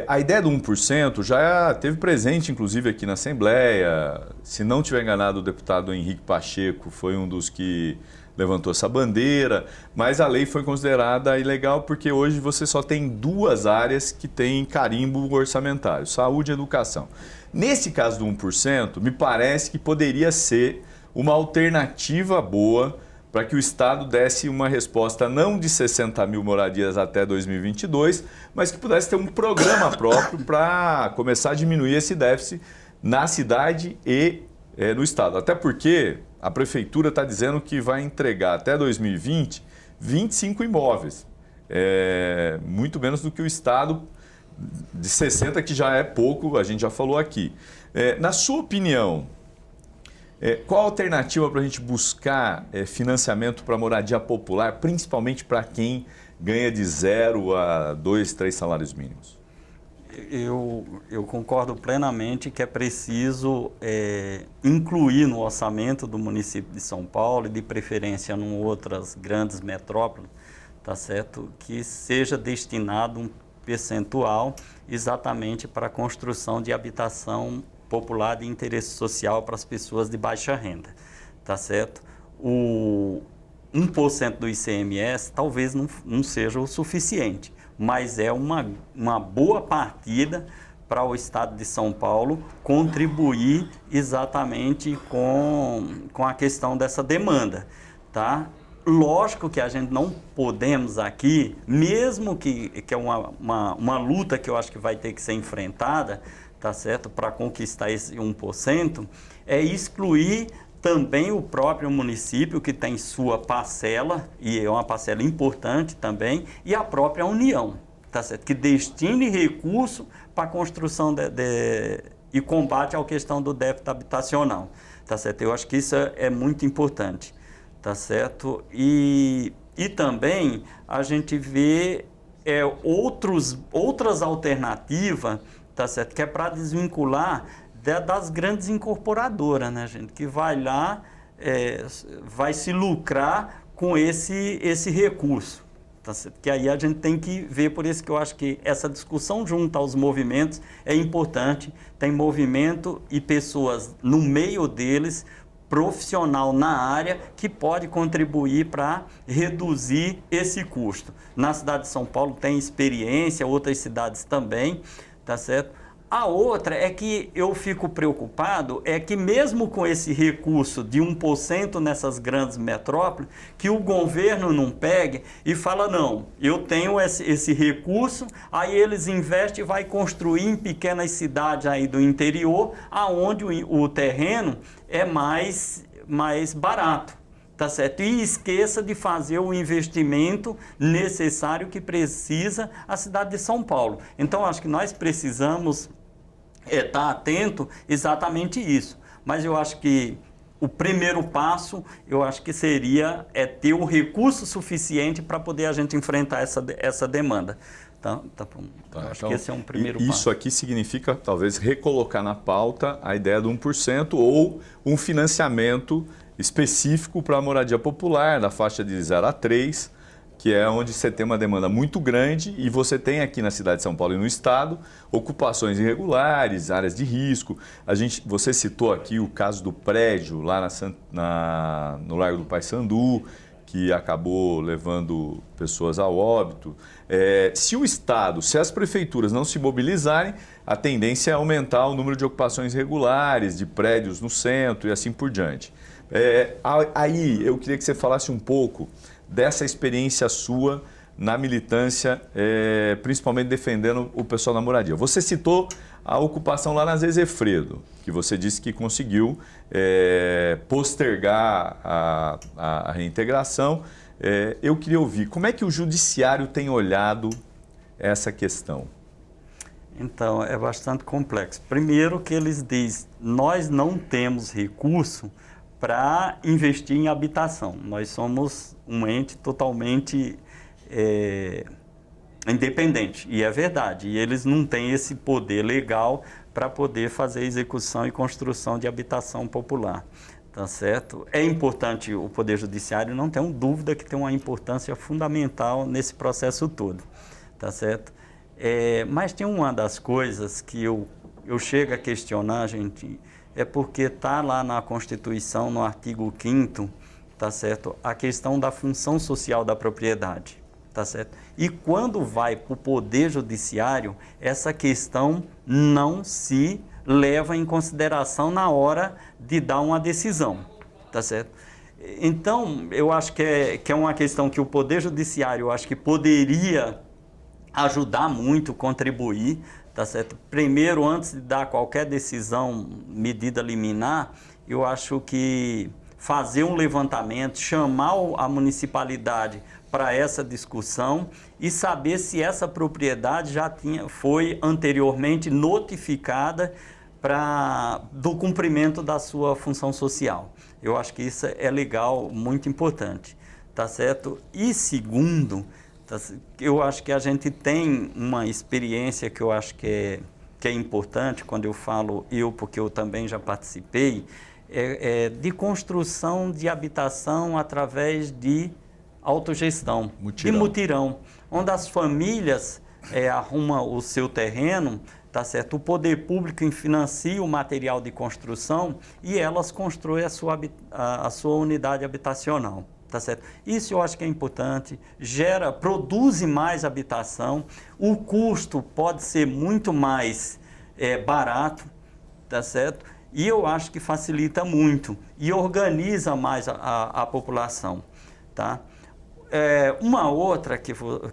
A ideia do 1% já teve presente, inclusive, aqui na Assembleia. Se não tiver enganado, o deputado Henrique Pacheco foi um dos que levantou essa bandeira, mas a lei foi considerada ilegal porque hoje você só tem 2 áreas que têm carimbo orçamentário, saúde e educação. Nesse caso do 1%, me parece que poderia ser uma alternativa boa para que o Estado desse uma resposta não de 60 mil moradias até 2022, mas que pudesse ter um programa próprio para começar a diminuir esse déficit na cidade e no Estado. Até porque a Prefeitura está dizendo que vai entregar até 2020 25 imóveis, muito menos do que o Estado de 60, que já é pouco, a gente já falou aqui. Na sua opinião, qual a alternativa para a gente buscar financiamento para moradia popular, principalmente para quem ganha de 0 a 2, 3 salários mínimos? Eu concordo plenamente que é preciso incluir no orçamento do município de São Paulo e de preferência em outras grandes metrópoles, tá certo? Que seja destinado um percentual exatamente para a construção de habitação popular de interesse social para as pessoas de baixa renda, tá certo? O 1% do ICMS talvez não seja o suficiente, mas é uma boa partida para o Estado de São Paulo contribuir exatamente com a questão dessa demanda, tá? Lógico que a gente não podemos aqui, mesmo que é uma luta que eu acho que vai ter que ser enfrentada, tá certo, para conquistar esse 1%, é excluir também o próprio município, que tem sua parcela, e é uma parcela importante também, e a própria União, tá certo? Que destine recurso para a construção e combate à questão do déficit habitacional, tá certo? Eu acho que isso é muito importante, tá certo? E também a gente vê outras alternativas, tá certo? Que é para desvincular das grandes incorporadoras, né, gente? Que vai lá, vai se lucrar com esse recurso, Tá certo? Que aí a gente tem que ver, por isso que eu acho que essa discussão junto aos movimentos é importante. Tem movimento e pessoas no meio deles, profissional na área, que pode contribuir para reduzir esse custo. Na cidade de São Paulo tem experiência, outras cidades também, tá certo? A outra é que eu fico preocupado, é que mesmo com esse recurso de 1% nessas grandes metrópoles, que o governo não pegue e fala, não, eu tenho esse recurso, aí eles investem e vai construir em pequenas cidades aí do interior, aonde o terreno é mais barato. Tá certo? E esqueça de fazer o investimento necessário que precisa a cidade de São Paulo. Então, acho que nós precisamos estar atento exatamente isso. Mas eu acho que o primeiro passo, eu acho que seria ter o recurso suficiente para poder a gente enfrentar essa demanda. Acho que esse é um primeiro passo. Isso aqui significa, talvez, recolocar na pauta a ideia do 1% ou um financiamento específico para a moradia popular, da faixa de 0 a 3, que é onde você tem uma demanda muito grande e você tem aqui na cidade de São Paulo e no estado ocupações irregulares, áreas de risco. Você citou aqui o caso do prédio lá no Largo do Paissandu, que acabou levando pessoas ao óbito. Se o Estado, se as prefeituras não se mobilizarem, a tendência é aumentar o número de ocupações irregulares, de prédios no centro e assim por diante. Aí eu queria que você falasse um pouco dessa experiência sua na militância, principalmente defendendo o pessoal da moradia. Você citou a ocupação lá na Zezefredo, que você disse que conseguiu postergar a reintegração. Eu queria ouvir, como é que o judiciário tem olhado essa questão? Então, é bastante complexo. Primeiro que eles dizem, nós não temos recurso para investir em habitação. Nós somos um ente totalmente independente, e é verdade. E eles não têm esse poder legal para poder fazer execução e construção de habitação popular. Tá certo? É importante o Poder Judiciário, não tenho dúvida que tem uma importância fundamental nesse processo todo. Tá certo? Mas tem uma das coisas que eu chego a questionar, gente, é porque está lá na Constituição, no artigo 5º, tá certo? A questão da função social da propriedade, tá certo? E quando vai para o Poder Judiciário, essa questão não se leva em consideração na hora de dar uma decisão, tá certo? Então, eu acho que é uma questão que o Poder Judiciário, eu acho que poderia ajudar muito, contribuir, tá certo? Primeiro, antes de dar qualquer decisão, medida liminar, eu acho que fazer um levantamento, chamar a municipalidade para essa discussão e saber se essa propriedade foi anteriormente notificada do cumprimento da sua função social. Eu acho que isso é legal, muito importante, tá certo? E segundo, eu acho que a gente tem uma experiência que eu acho que é importante, quando eu falo porque eu também já participei, de construção de habitação através de autogestão, de mutirão, onde as famílias arrumam o seu terreno, tá certo? O poder público financia o material de construção e elas constroem a sua unidade habitacional. Tá certo? Isso eu acho que é importante, produz mais habitação, o custo pode ser muito mais barato, tá certo? E eu acho que facilita muito e organiza mais a população, tá? Uma outra que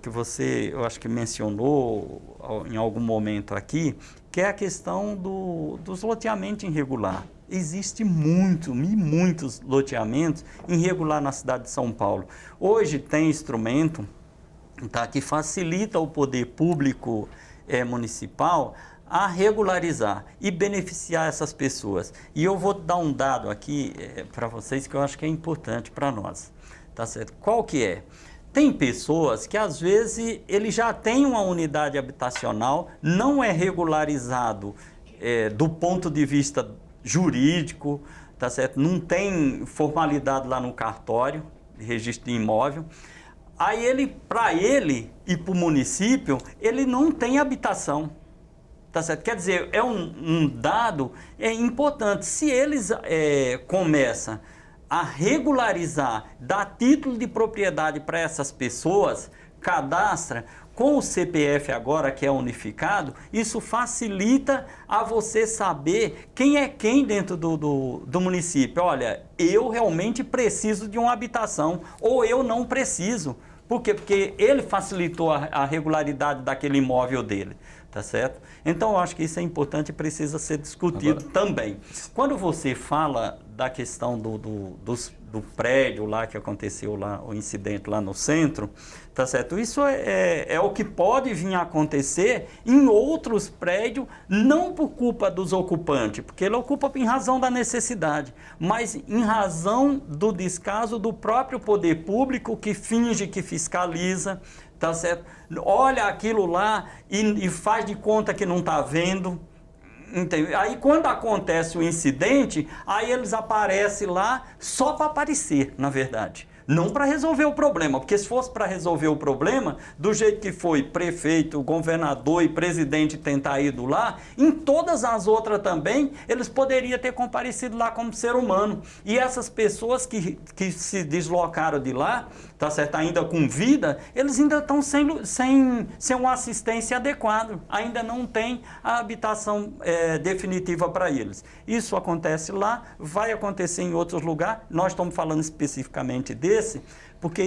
você, eu acho que mencionou em algum momento aqui, que é a questão dos loteamentos irregulares. Existe muitos loteamentos irregulares na cidade de São Paulo. Hoje tem instrumento, tá, que facilita o poder público municipal a regularizar e beneficiar essas pessoas. E eu vou dar um dado aqui para vocês que eu acho que é importante para nós. Tá certo? Qual que é? Tem pessoas que às vezes ele já tem uma unidade habitacional, não é regularizado do ponto de vista jurídico, tá certo? Não tem formalidade lá no cartório de registro de imóvel. Aí para ele e para o município, ele não tem habitação. Tá certo? Quer dizer, é um dado importante. Se eles começam a regularizar, dar título de propriedade para essas pessoas, cadastra, com o CPF agora que é unificado, isso facilita a você saber quem é quem dentro do município. Olha, eu realmente preciso de uma habitação ou eu não preciso. Por quê? Porque ele facilitou a regularidade daquele imóvel dele, tá certo? Então, eu acho que isso é importante e precisa ser discutido também. Quando você fala da questão do prédio lá que aconteceu lá, o incidente lá no centro, tá certo? Isso é o que pode vir a acontecer em outros prédios, não por culpa dos ocupantes, porque ele ocupa em razão da necessidade, mas em razão do descaso do próprio poder público que finge que fiscaliza, tá certo? Olha aquilo lá e faz de conta que não está vendo. Entendeu? Aí quando acontece o incidente, aí eles aparecem lá só para aparecer, na verdade. Não para resolver o problema, porque se fosse para resolver o problema, do jeito que foi prefeito, governador e presidente tentar ido lá, em todas as outras também, eles poderiam ter comparecido lá como ser humano. E essas pessoas que se deslocaram de lá, tá certo, ainda com vida, eles ainda estão sem uma assistência adequada, ainda não tem a habitação definitiva para eles. Isso acontece lá, vai acontecer em outros lugares, nós estamos falando especificamente desse, porque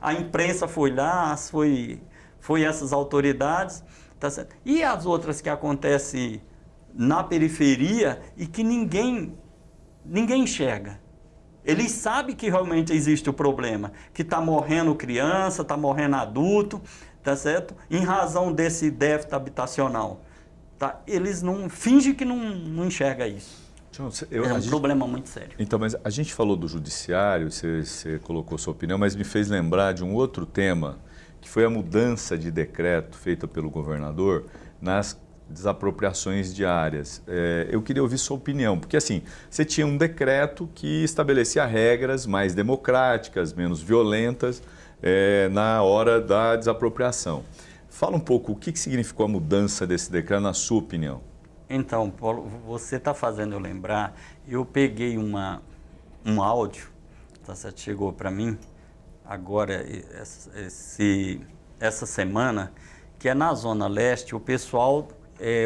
a imprensa foi lá, foi essas autoridades, tá certo? E as outras que acontecem na periferia e que ninguém enxerga. Eles sabem que realmente existe o problema, que está morrendo criança, está morrendo adulto, tá certo? Em razão desse déficit habitacional. Tá? Eles não fingem que não enxergam isso. É um problema muito sério. Então, mas a gente falou do judiciário, você colocou sua opinião, mas me fez lembrar de um outro tema, que foi a mudança de decreto feita pelo governador nas desapropriações de áreas. Eu queria ouvir sua opinião, porque assim, você tinha um decreto que estabelecia regras mais democráticas, menos violentas na hora da desapropriação. Fala um pouco o que significou a mudança desse decreto, na sua opinião. Então, Paulo, você está fazendo eu lembrar, eu peguei um áudio, tá certo? Chegou para mim agora, essa semana, que é na Zona Leste, o pessoal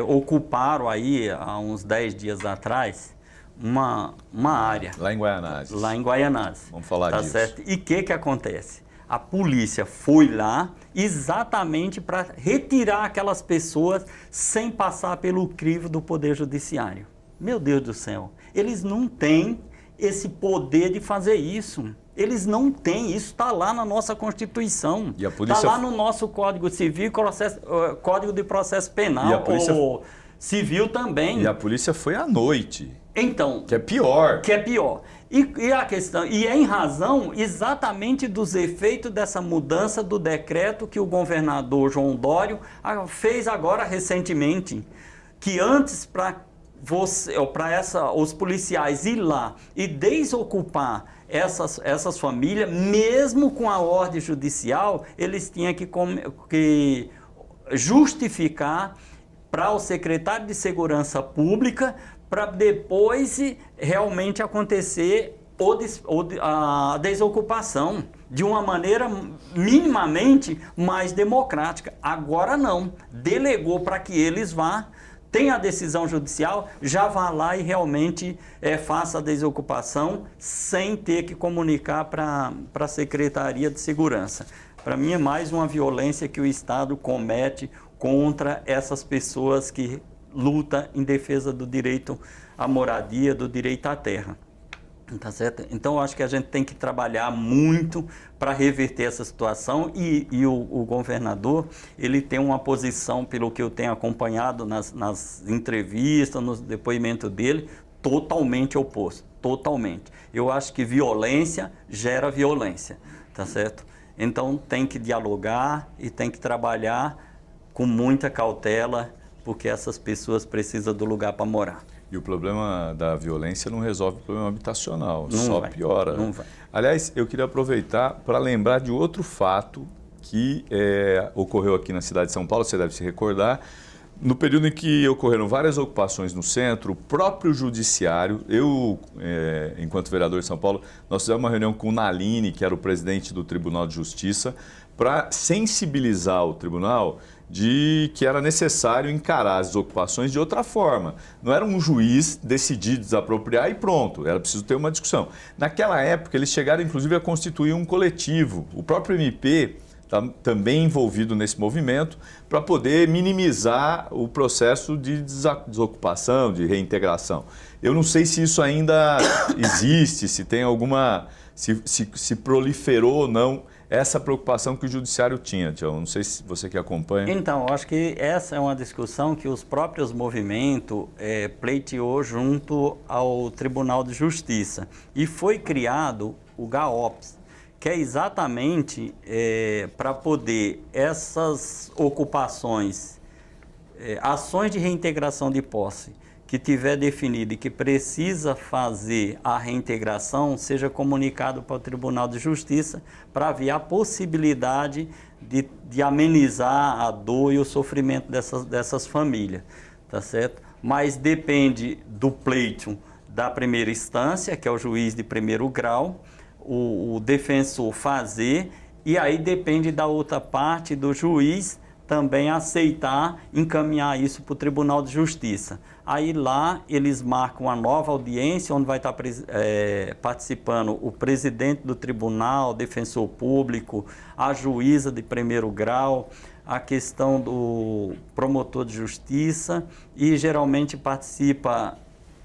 ocuparam aí, há uns 10 dias atrás, uma área. Lá em Guaianazes. Lá em Guaianazes. Vamos falar disso. Certo? E o que acontece? A polícia foi lá exatamente para retirar aquelas pessoas sem passar pelo crivo do Poder Judiciário. Meu Deus do céu, eles não têm esse poder de fazer isso. Eles não têm, isso está lá na nossa Constituição. E a polícia... Está lá no nosso Código Civil, Código de Processo Penal, e a polícia... Civil também. E a polícia foi à noite. Então... Que é pior. Que é pior. E a questão, e é em razão exatamente dos efeitos dessa mudança do decreto que o governador João Dório fez agora recentemente, que antes para os policiais ir lá e desocupar essas famílias, mesmo com a ordem judicial, eles tinham que justificar para o secretário de Segurança Pública, para depois realmente acontecer a desocupação de uma maneira minimamente mais democrática. Agora não, delegou para que eles vá, tem a decisão judicial, já vá lá e realmente faça a desocupação sem ter que comunicar para a Secretaria de Segurança. Para mim é mais uma violência que o Estado comete contra essas pessoas que luta em defesa do direito à moradia, do direito à terra. Tá certo? Então, eu acho que a gente tem que trabalhar muito para reverter essa situação e o governador, ele tem uma posição, pelo que eu tenho acompanhado nas entrevistas, nos depoimentos dele, totalmente oposto, totalmente. Eu acho que violência gera violência, tá certo? Então, tem que dialogar e tem que trabalhar com muita cautela, porque essas pessoas precisam do lugar para morar. E o problema da violência não resolve o problema habitacional, Não só vai, piora. não vai. Aliás, eu queria aproveitar para lembrar de outro fato que ocorreu aqui na cidade de São Paulo, você deve se recordar. No período em que ocorreram várias ocupações no centro, o próprio judiciário, enquanto vereador de São Paulo, nós fizemos uma reunião com o Naline, que era o presidente do Tribunal de Justiça, para sensibilizar o tribunal de que era necessário encarar as ocupações de outra forma. Não era um juiz decidir desapropriar e pronto, era preciso ter uma discussão. Naquela época, eles chegaram inclusive a constituir um coletivo. O próprio MP está também envolvido nesse movimento para poder minimizar o processo de desocupação, de reintegração. Eu não sei se isso ainda existe, se tem alguma, se proliferou ou não essa preocupação que o judiciário tinha, Tião. Não sei se você que acompanha. Então, acho que essa é uma discussão que os próprios movimentos pleiteou junto ao Tribunal de Justiça. E foi criado o GAOPS, que é exatamente para poder essas ocupações, ações de reintegração de posse, que tiver definido e que precisa fazer a reintegração, seja comunicado para o Tribunal de Justiça para haver a possibilidade de amenizar a dor e o sofrimento dessas famílias, tá certo? Mas depende do pleito da primeira instância, que é o juiz de primeiro grau, o defensor fazer, e aí depende da outra parte, do juiz também aceitar encaminhar isso para o Tribunal de Justiça. Aí lá eles marcam uma nova audiência, onde vai estar participando o presidente do tribunal, o defensor público, a juíza de primeiro grau, a questão do promotor de justiça, e geralmente participa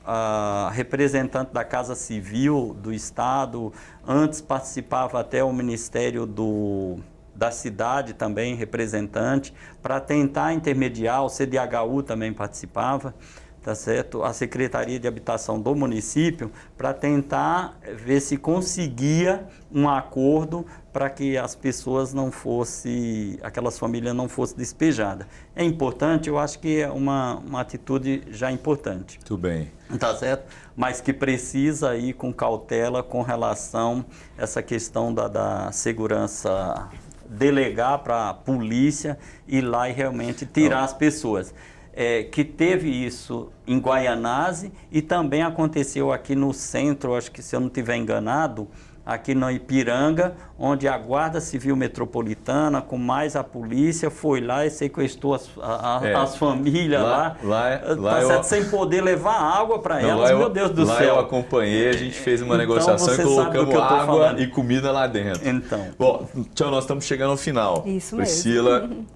a representante da Casa Civil do Estado. Antes participava até o Ministério da cidade também, representante, para tentar intermediar. O CDHU também participava, tá certo? A Secretaria de Habitação do município, para tentar ver se conseguia um acordo para que as pessoas aquelas famílias não fossem despejadas. É importante, eu acho que é uma atitude já importante. Tudo bem. Tá certo? Mas que precisa ir com cautela com relação a essa questão da segurança, delegar para a polícia ir lá e realmente tirar as pessoas. Que teve isso em Guaianazes e também aconteceu aqui no centro, acho que se eu não estiver enganado, aqui no Ipiranga, onde a Guarda Civil Metropolitana, com mais a polícia, foi lá e sequestrou as famílias sem poder levar água para elas, meu Deus do céu. Lá eu acompanhei, a gente fez uma negociação e colocamos água e comida lá dentro. Então. Bom, tchau, nós estamos chegando ao final. Isso Priscila. mesmo.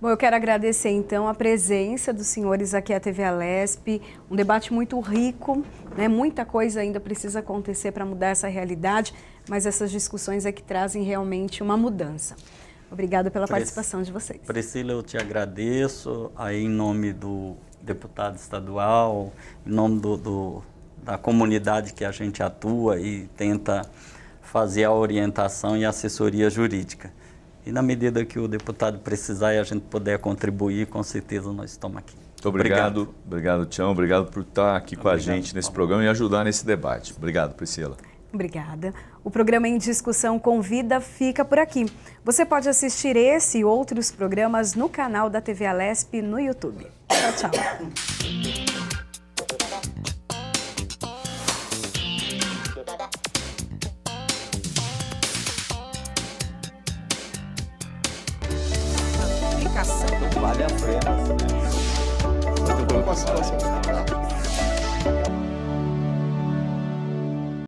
Bom, eu quero agradecer então a presença dos senhores aqui à TV Alesp, um debate muito rico, né? Muita coisa ainda precisa acontecer para mudar essa realidade, mas essas discussões é que trazem realmente uma mudança. Obrigada pela participação de vocês. Priscila, eu te agradeço aí em nome do deputado estadual, em nome da comunidade que a gente atua e tenta fazer a orientação e assessoria jurídica. E na medida que o deputado precisar e a gente puder contribuir, com certeza nós estamos aqui. Muito obrigado. Obrigado, Tião. Obrigado por estar aqui com a gente nesse programa e ajudar nesse debate. Obrigado, Priscila. Obrigada. O programa Em Discussão Convida fica por aqui. Você pode assistir esse e outros programas no canal da TV Alesp no YouTube. Tchau, tchau. Vale a pena. Muito bom.